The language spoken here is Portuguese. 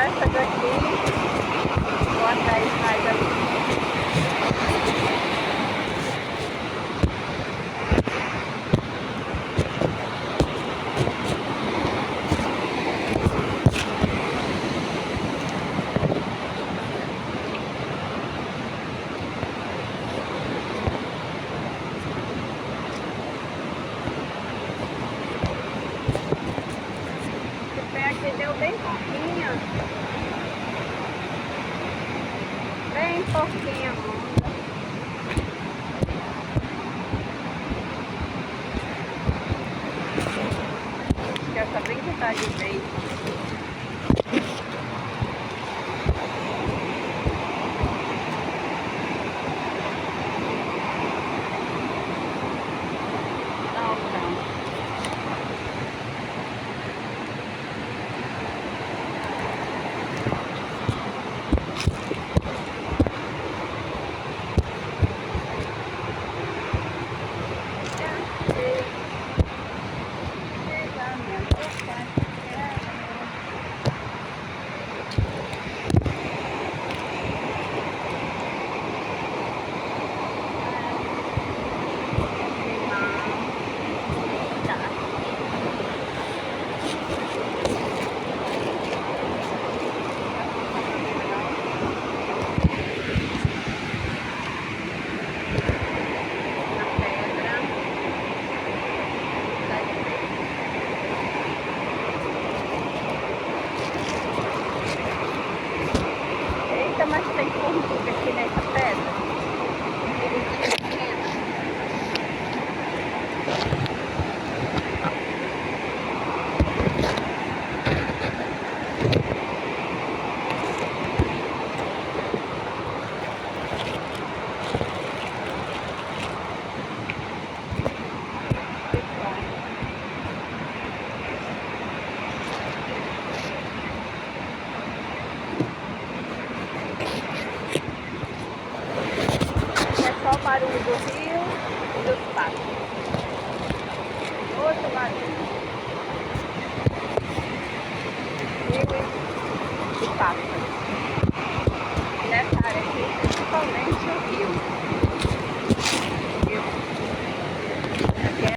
essa daqui, vou atrás mais ali. Esse pé aqui deu bem pouquinho. Bem pouquinho, amor. Quer saber que tá de vez. Mas tem formiga aqui nessa pedra. Só o barulho do rio e dos pássaros. Outro barulho.